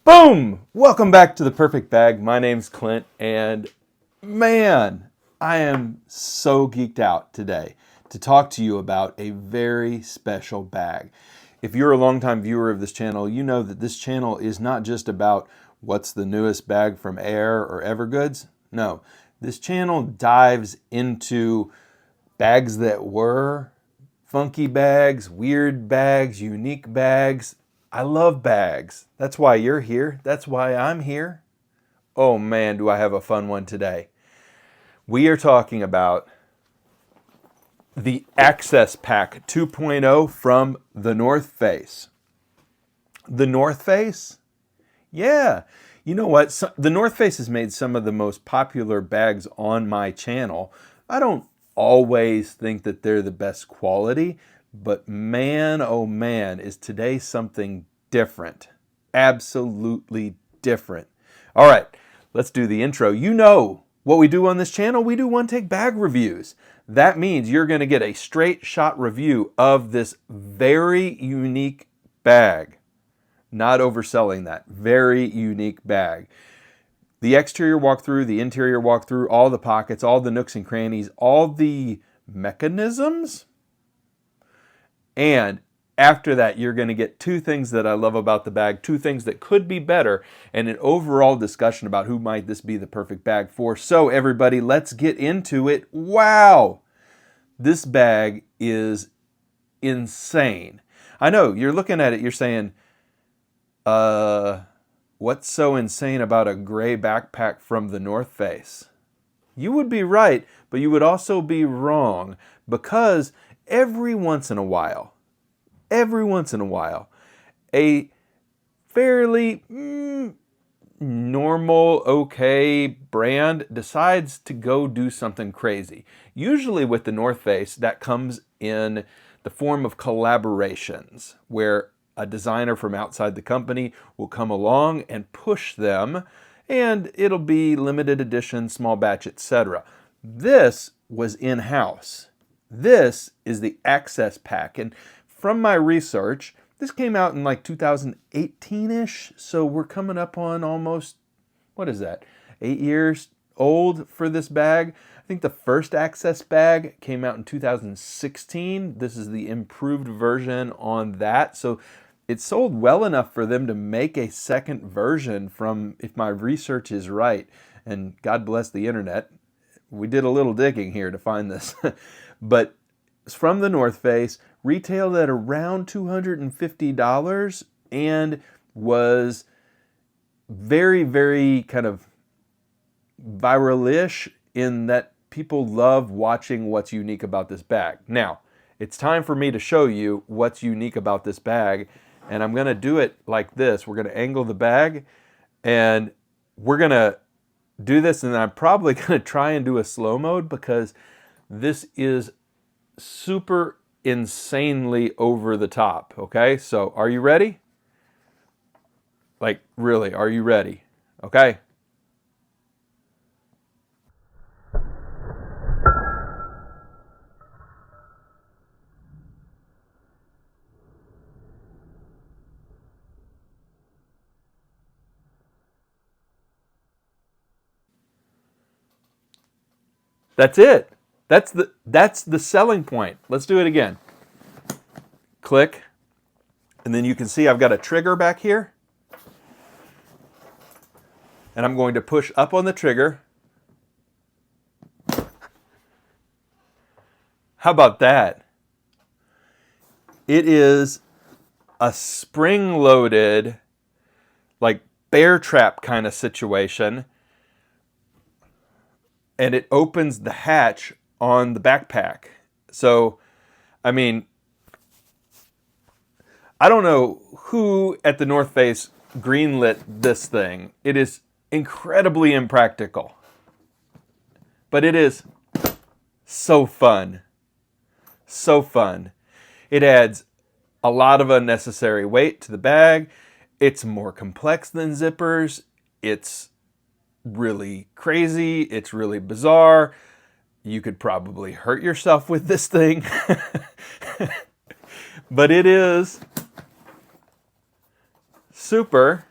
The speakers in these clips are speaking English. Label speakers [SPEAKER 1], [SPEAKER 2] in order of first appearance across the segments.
[SPEAKER 1] Boom! Welcome back to The Perfect Bag. My name's Clint, and man, I am so geeked out today to talk to you about a very special bag. If you're a longtime viewer of this channel, you know that this channel is not just about what's the newest bag from Air or Evergoods. No, this channel dives into bags that were, funky bags, weird bags, unique bags. I love bags. That's why you're here. That's why I'm here. Oh man, do I have a fun one today. We are talking about the Access Pack 2.0 from the North Face. The North Face? Yeah. You know what? The North Face has made some of the most popular bags on my channel. I don't always think that they're the best quality, but man, oh man, is today something different. Absolutely different. All right, let's do the intro. You know what we do on this channel? We do one-take bag reviews. That means you're going to get a straight shot review of this very unique bag. Not overselling that. Very unique bag. The exterior walkthrough, the interior walkthrough, all the pockets, all the nooks and crannies, all the mechanisms. And after that, you're going to get two things that I love about the bag, two things that could be better, and an overall discussion about who might this be the perfect bag for. So everybody, let's get into it. Wow! This bag is insane. I know, you're looking at it, you're saying, what's so insane about a gray backpack from the North Face? You would be right, but you would also be wrong, because every once in a while, a fairly normal, okay brand decides to go do something crazy. Usually with the North Face, that comes in the form of collaborations, where a designer from outside the company will come along and push them, and it'll be limited edition, small batch, etc. This was in-house. This is the Access Pack, and from my research, this came out in like 2018-ish, so we're coming up on almost, what is that, 8 years old for this bag. I think the first Access bag came out in 2016. This is the improved version on that, so it sold well enough for them to make a second version from, if my research is right, and God bless the internet, we did a little digging here to find this, but it's from the North Face, retailed at around $250, and was very, very kind of viral-ish in that people love watching what's unique about this bag. Now, it's time for me to show you what's unique about this bag, and I'm going to do it like this. We're going to angle the bag, and we're going to do this, and I'm probably going to try and do a slow mode because this is super insanely over the top, okay? So are you ready? Like, really, are you ready? Okay. That's it. That's the selling point. Let's do it again. Click. And then you can see I've got a trigger back here. And I'm going to push up on the trigger. How about that? It is a spring-loaded, like bear trap kind of situation. And it opens the hatch on the backpack. So, I mean, I don't know who at the North Face greenlit this thing. It is incredibly impractical. But it is so fun. So fun. It adds a lot of unnecessary weight to the bag. It's more complex than zippers. It's really crazy. It's really bizarre. You could probably hurt yourself with this thing. But it is super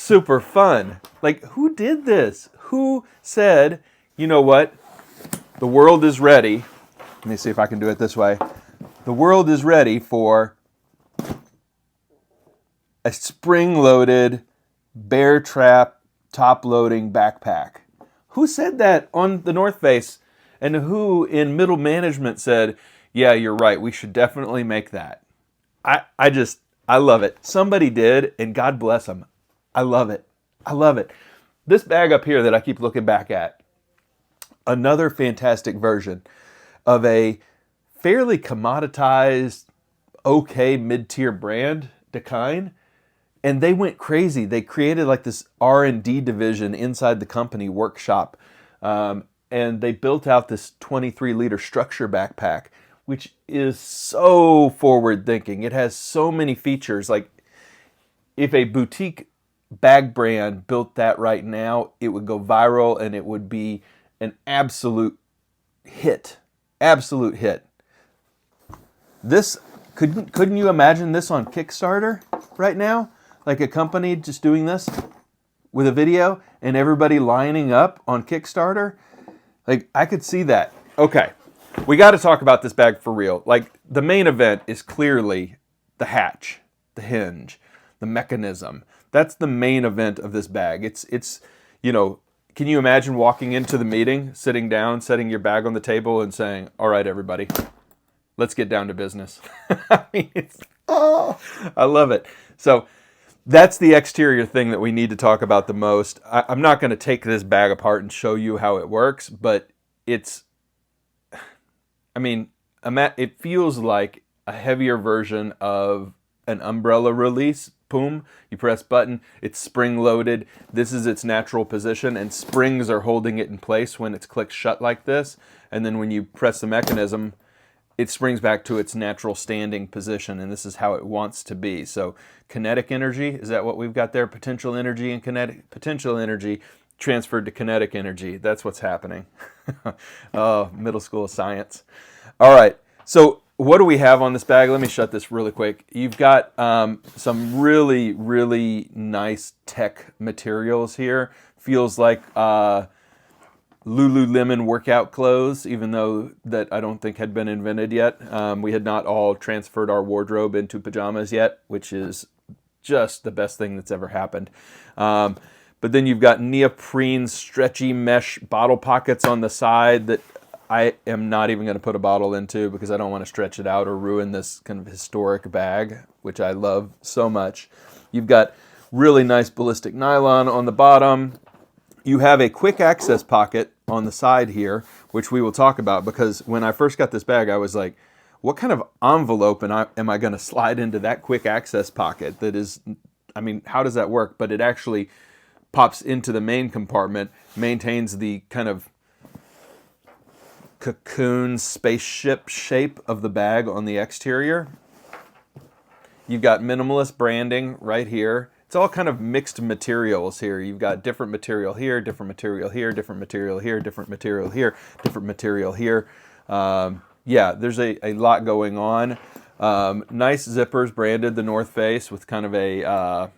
[SPEAKER 1] super fun. Like, who did this? Who said, you know what? The world is ready. Let me see if I can do it this way. The world is ready for a spring-loaded, bear trap, top-loading backpack. Who said that on the North Face? And who in middle management said, yeah, you're right, we should definitely make that? I love it. Somebody did, and God bless them. I love it. I love it. This bag up here that I keep looking back at, another fantastic version of a fairly commoditized, okay, mid-tier brand, Dakine. And they went crazy. They created like this R&D division inside the company workshop. And they built out this 23-liter structure backpack, which is so forward-thinking. It has so many features. Like, if a boutique bag brand built that right now, it would go viral and it would be an absolute hit. Absolute hit. This, couldn't you imagine this on Kickstarter right now? Like a company just doing this with a video and everybody lining up on Kickstarter? Like, I could see that. Okay, we got to talk about this bag for real. Like, the main event is clearly the hatch, the hinge, the mechanism. That's the main event of this bag. It's you know, can you imagine walking into the meeting, sitting down, setting your bag on the table and saying, all right, everybody, let's get down to business. I mean, I love it. So that's the exterior thing that we need to talk about the most. I'm not going to take this bag apart and show you how it works, but it feels like a heavier version of an umbrella release. Boom, you press button, it's spring loaded. This is its natural position, and springs are holding it in place when it's clicked shut like this. And then when you press the mechanism, it springs back to its natural standing position, and this is how it wants to be. So kinetic energy, is that what we've got there? Potential energy and kinetic, potential energy transferred to kinetic energy. That's what's happening. Oh, middle school science. All right, so what do we have on this bag? Let me shut this really quick. You've got some really, really nice tech materials here. Feels like Lululemon workout clothes, even though that I don't think had been invented yet. We had not all transferred our wardrobe into pajamas yet, which is just the best thing that's ever happened. But then you've got neoprene stretchy mesh bottle pockets on the side that I am not even going to put a bottle into because I don't want to stretch it out or ruin this kind of historic bag, which I love so much. You've got really nice ballistic nylon on the bottom. You have a quick access pocket on the side here, which we will talk about, because when I first got this bag, I was like, what kind of envelope am I going to slide into that quick access pocket? That is, I mean, how does that work? But it actually pops into the main compartment, maintains the kind of cocoon spaceship shape of the bag on the exterior. You've got minimalist branding right here. It's all kind of mixed materials here. You've got different material here, different material here, different material here, different material here, different material here. Yeah, there's a lot going on. Nice zippers branded the North Face with kind of a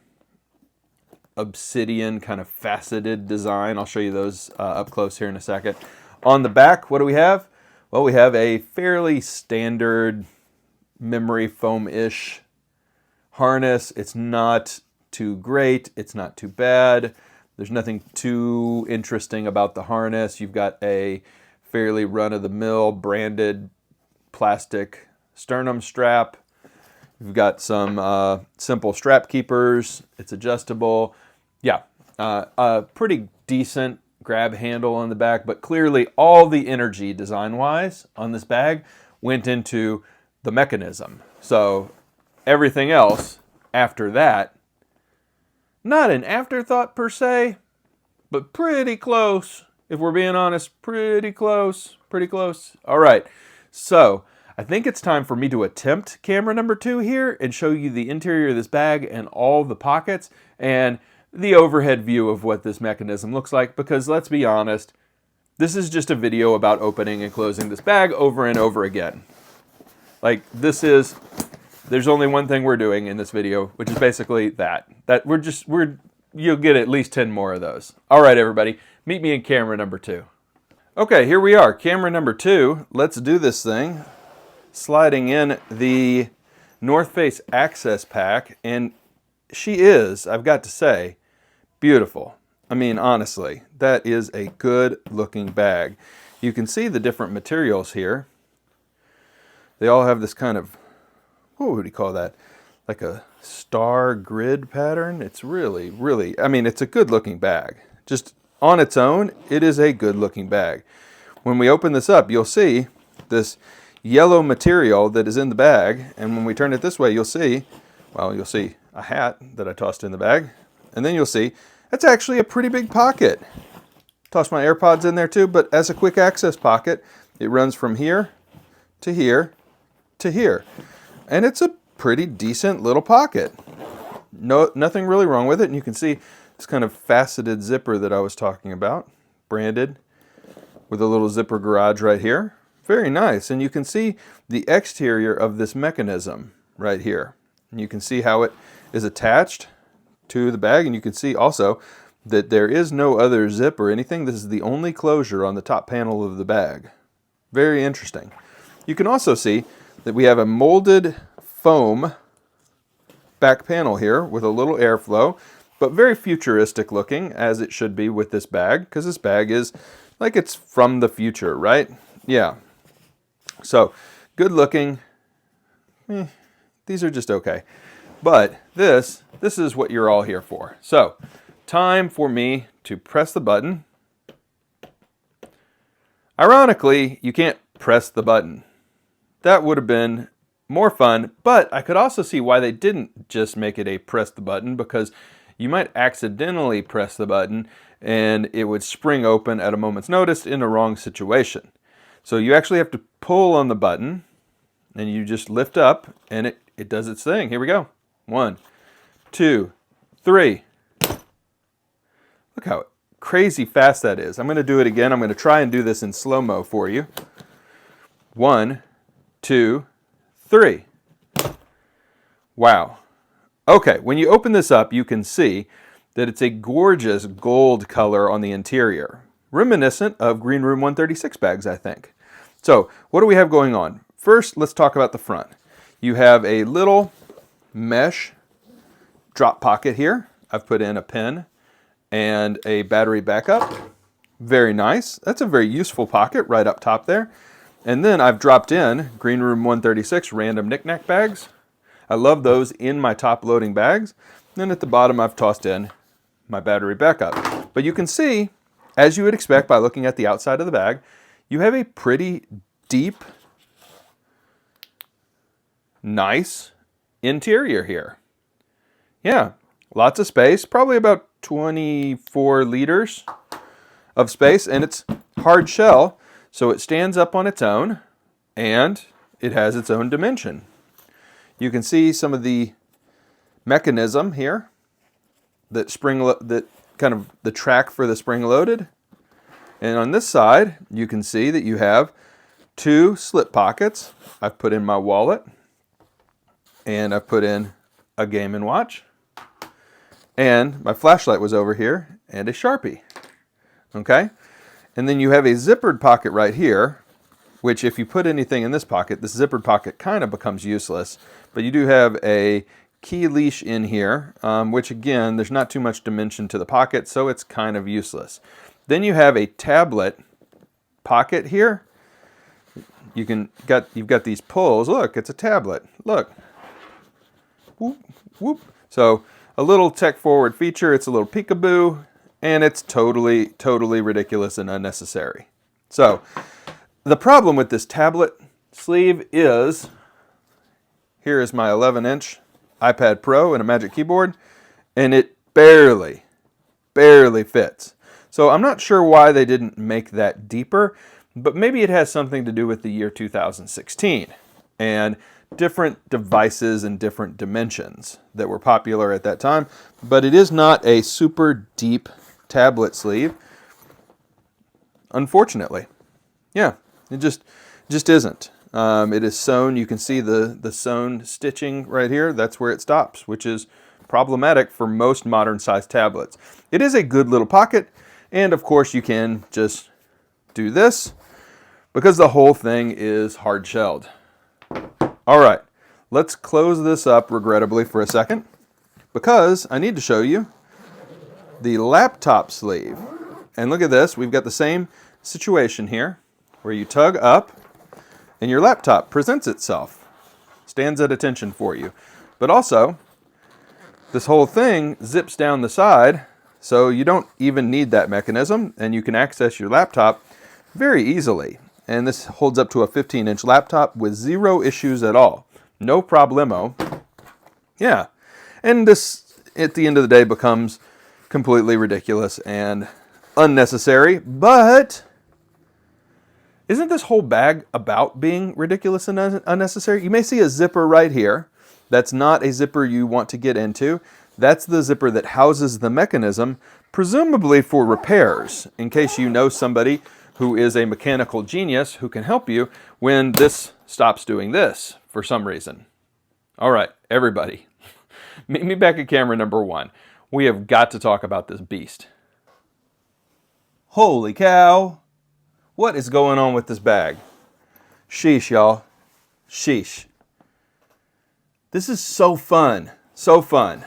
[SPEAKER 1] obsidian kind of faceted design. I'll show you those up close here in a second. On the back, what do we have? Well, we have a fairly standard memory foam-ish harness. It's not too great. It's not too bad. There's nothing too interesting about the harness. You've got a fairly run-of-the-mill branded plastic sternum strap. You've got some simple strap keepers. It's adjustable. Yeah, a pretty decent grab handle on the back, but clearly all the energy design-wise on this bag went into the mechanism. So everything else after that, not an afterthought per se, but pretty close. If we're being honest, pretty close, pretty close. All right, so I think it's time for me to attempt camera number 2 here and show you the interior of this bag and all the pockets and the overhead view of what this mechanism looks like, because let's be honest, this is just a video about opening and closing this bag over and over again. Like, there's only one thing we're doing in this video, which is basically that we're you'll get at least 10 more of those. All right, everybody, meet me in camera number 2. Okay, here we are, camera number 2. Let's do this thing. Sliding in the North Face Access Pack, and she is, I've got to say, beautiful. I mean, honestly, that is a good looking bag. You can see the different materials here. They all have this kind of, what would you call that? Like a star grid pattern. It's really, I mean, it's a good looking bag. Just on its own, it is a good looking bag. When we open this up, you'll see this yellow material that is in the bag. And when we turn it this way, you'll see, well, you'll see a hat that I tossed in the bag. And then you'll see, that's actually a pretty big pocket. Tossed my AirPods in there too, but as a quick access pocket, it runs from here to here to here. And it's a pretty decent little pocket. Nothing really wrong with it. And you can see this kind of faceted zipper that I was talking about, branded with a little zipper garage right here. Very nice. And you can see the exterior of this mechanism right here. And you can see how it is attached to the bag. And you can see also that there is no other zip or anything. This is the only closure on the top panel of the bag. Very interesting. You can also see that we have a molded foam back panel here with a little airflow, but very futuristic looking, as it should be with this bag, because this bag is like it's from the future, right? Yeah. So, good looking. These are just okay. But this is what you're all here for. So, time for me to press the button. Ironically, you can't press the button. That would have been more fun, but I could also see why they didn't just make it a press the button, because you might accidentally press the button and it would spring open at a moment's notice in the wrong situation. So you actually have to pull on the button and you just lift up and it does its thing. Here we go. 1, 2, 3. Look how crazy fast that is. I'm going to do it again. I'm going to try and do this in slow-mo for you. 1, 2, 3. Wow. Okay, when you open this up, you can see that it's a gorgeous gold color on the interior, reminiscent of Green Room 136 bags, I think. So, what do we have going on? First, let's talk about the front. You have a little mesh drop pocket here. I've put in a pen and a battery backup. Very nice. That's a very useful pocket right up top there. And then I've dropped in Green Room 136 random knick-knack bags. I love those in my top loading bags. And then at the bottom I've tossed in my battery backup. But you can see, as you would expect by looking at the outside of the bag, you have a pretty deep, nice interior here. Yeah, lots of space, probably about 24 liters of space, and it's hard shell. So it stands up on its own, and it has its own dimension. You can see some of the mechanism here, that kind of the track for the spring-loaded. And on this side, you can see that you have 2 slip pockets. I've put in my wallet, and I've put in a Game & Watch, and my flashlight was over here, and a Sharpie. Okay? And then you have a zippered pocket right here, which if you put anything in this pocket, this zippered pocket kind of becomes useless. But you do have a key leash in here, which again, there's not too much dimension to the pocket, so it's kind of useless. Then you have a tablet pocket here. You've got these pulls. Look, it's a tablet. Look. Whoop, whoop. So a little tech forward feature. It's a little peekaboo. And it's totally ridiculous and unnecessary. So, the problem with this tablet sleeve is, here is my 11-inch iPad Pro and a Magic Keyboard, and it barely fits. So I'm not sure why they didn't make that deeper, but maybe it has something to do with the year 2016 and different devices and different dimensions that were popular at that time. But it is not a super deep tablet sleeve, unfortunately. Yeah, it just isn't. It is sewn. You can see the sewn stitching right here. That's where it stops, which is problematic for most modern sized tablets. It is a good little pocket, and of course you can just do this because the whole thing is hard shelled. All right, let's close this up regrettably for a second because I need to show you the laptop sleeve. And look at this, we've got the same situation here where you tug up and your laptop presents itself, stands at attention for you. But also, this whole thing zips down the side, so you don't even need that mechanism, and you can access your laptop very easily. And this holds up to a 15-inch laptop with zero issues at all. No problemo. Yeah. And this, at the end of the day, becomes completely ridiculous and unnecessary, but isn't this whole bag about being ridiculous and unnecessary? You may see a zipper right here. That's not a zipper you want to get into. That's the zipper that houses the mechanism, presumably for repairs, in case you know somebody who is a mechanical genius who can help you when this stops doing this for some reason. All right, everybody, meet me back at camera number 1. We have got to talk about this beast. Holy cow! What is going on with this bag? Sheesh, y'all. Sheesh. This is so fun. So fun.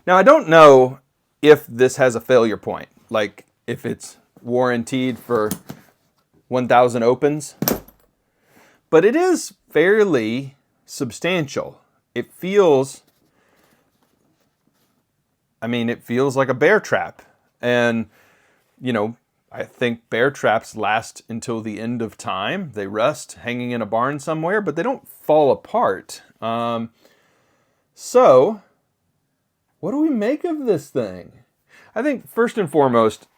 [SPEAKER 1] Now, I don't know if this has a failure point, like if it's warranted for 1,000 opens, but it is fairly substantial. It feels, it feels like a bear trap. And, you know, I think bear traps last until the end of time. They rust hanging in a barn somewhere, but they don't fall apart. So, what do we make of this thing? I think first and foremost,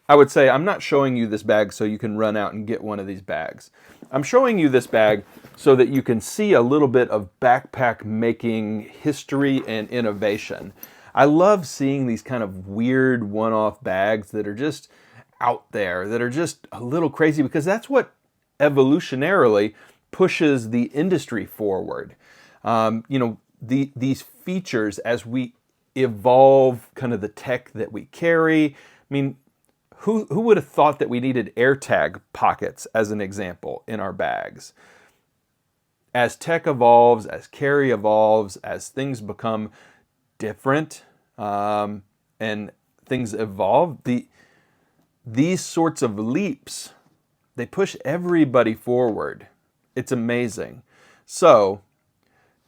[SPEAKER 1] I would say I'm not showing you this bag so you can run out and get one of these bags. I'm showing you this bag so that you can see a little bit of backpack making history and innovation. I love seeing these kind of weird one-off bags that are just out there, that are just a little crazy, because that's what evolutionarily pushes the industry forward. These features, as we evolve kind of the tech that we carry. Who would have thought that we needed AirTag pockets, as an example, in our bags? As tech evolves, as carry evolves, as things become different and things evolve, these sorts of leaps, they push everybody forward. It's amazing. So,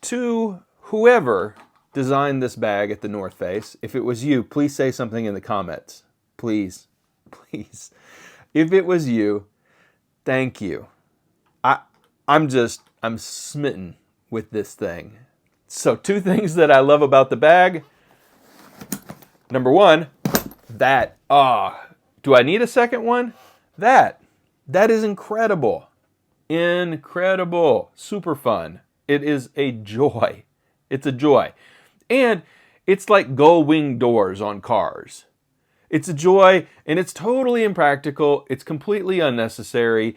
[SPEAKER 1] to whoever designed this bag at the North Face, if it was you, please say something in the comments. Please. Please. If it was you, thank you. I'm smitten with this thing. So 2 things that I love about the bag. Number 1, that. Do I need a second one? That is incredible. Incredible. Super fun. It is a joy. It's a joy. And it's like gull wing doors on cars. It's a joy, and it's totally impractical. It's completely unnecessary.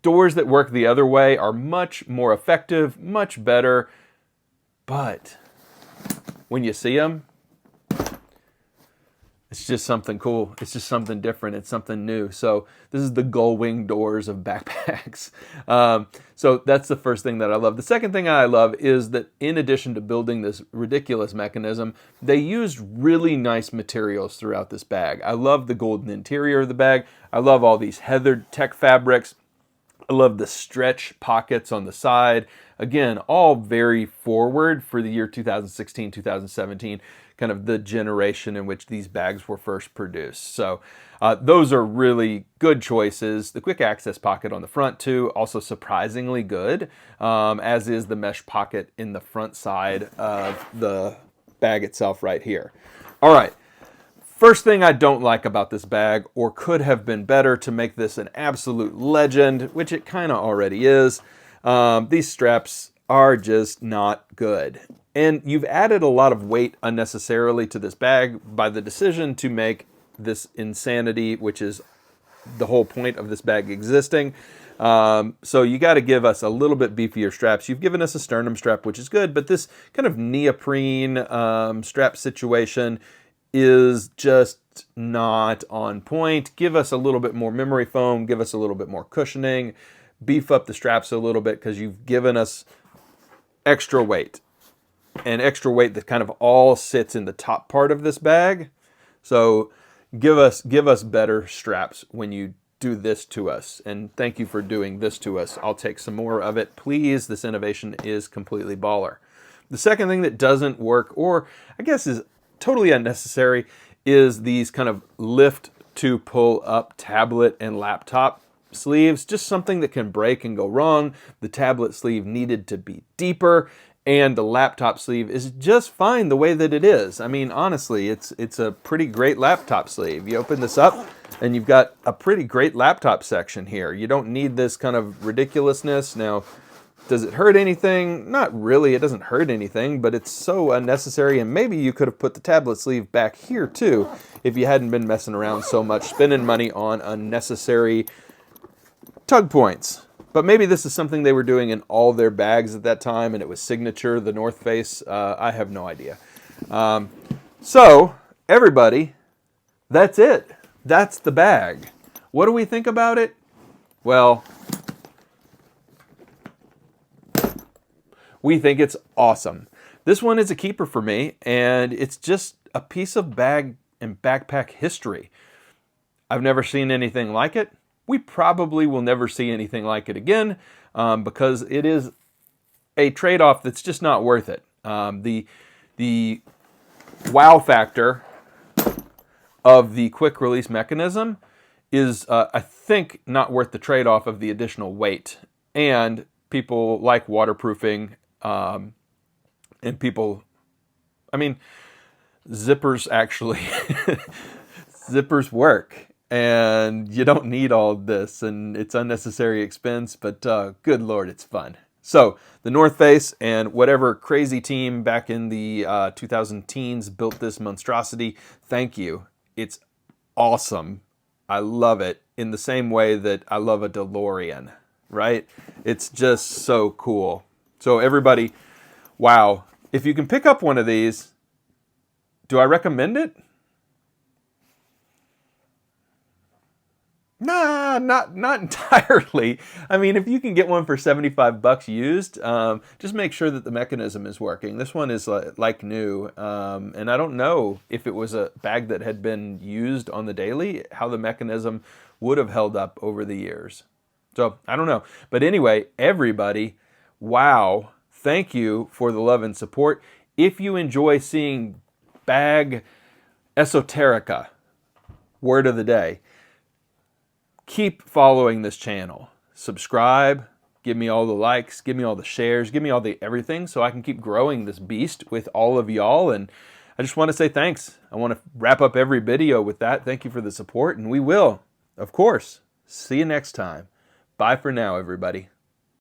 [SPEAKER 1] Doors that work the other way are much more effective, much better. But when you see them, it's just something cool. It's just something different. It's something new. So this is the gull wing doors of backpacks. So that's the first thing that I love. The second thing I love is that in addition to building this ridiculous mechanism, they used really nice materials throughout this bag. I love the golden interior of the bag. I love all these heathered tech fabrics. I love the stretch pockets on the side. Again, all very forward for the year 2016, 2017. Kind of the generation in which these bags were first produced. So those are really good choices. The quick access pocket on the front too, also surprisingly good, as is the mesh pocket in the front side of the bag itself right here. All right, first thing I don't like about this bag, or could have been better to make this an absolute legend, which it kind of already is, these straps are just not good. And you've added a lot of weight unnecessarily to this bag by the decision to make this insanity, which is the whole point of this bag existing, So you got to give us a little bit beefier straps. You've given us a sternum strap, which is good, but this kind of neoprene strap situation is just not on point. Give us a little bit more memory foam, give us a little bit more cushioning, beef up the straps a little bit, because you've given us extra weight, and extra weight that kind of all sits in the top part of this bag. So give us better straps when you do this to us, and thank you for doing this to us. I'll take some more of it, please. This innovation is completely baller. The second thing that doesn't work, or I guess is totally unnecessary, is these kind of lift to pull up tablet and laptop sleeves. Just something that can break and go wrong. The tablet sleeve needed to be deeper, and the laptop sleeve is just fine the way that it is. I mean, honestly, it's a pretty great laptop sleeve. You open this up and you've got a pretty great laptop section here. You don't need this kind of ridiculousness. Now, does it hurt anything? Not really. It doesn't hurt anything, but it's so unnecessary. And maybe you could have put the tablet sleeve back here too if you hadn't been messing around so much, spending money on unnecessary tug points. But maybe this is something they were doing in all their bags at that time, and it was signature, the North Face. I have no idea. So, everybody, that's it. That's the bag. What do we think about it? Well, we think it's awesome. This one is a keeper for me, and it's just a piece of bag and backpack history. I've never seen anything like it. We probably will never see anything like it again, because it is a trade-off that's just not worth it. The wow factor of the quick release mechanism is, I think, not worth the trade-off of the additional weight. And people like waterproofing, and people, I mean, zippers actually, zippers work. And you don't need all this, and it's unnecessary expense, but good Lord, it's fun. So the North Face and whatever crazy team back in the 2000 teens built this monstrosity, thank you. It's awesome. I love it in the same way that I love a DeLorean, right? It's just so cool. So everybody, wow. If you can pick up one of these, do I recommend it? Nah, not entirely. I mean, if you can get one for 75 bucks used, just make sure that the mechanism is working. This one is like new, and I don't know if it was a bag that had been used on the daily, how the mechanism would have held up over the years. So, I don't know. But anyway, everybody, wow, thank you for the love and support. If you enjoy seeing bag esoterica, word of the day, keep following this channel. Subscribe, give me all the likes, give me all the shares, give me all the everything so I can keep growing this beast with all of y'all. And I just want to say thanks. I want to wrap up every video with that. Thank you for the support, and we will, of course, see you next time. Bye for now, everybody.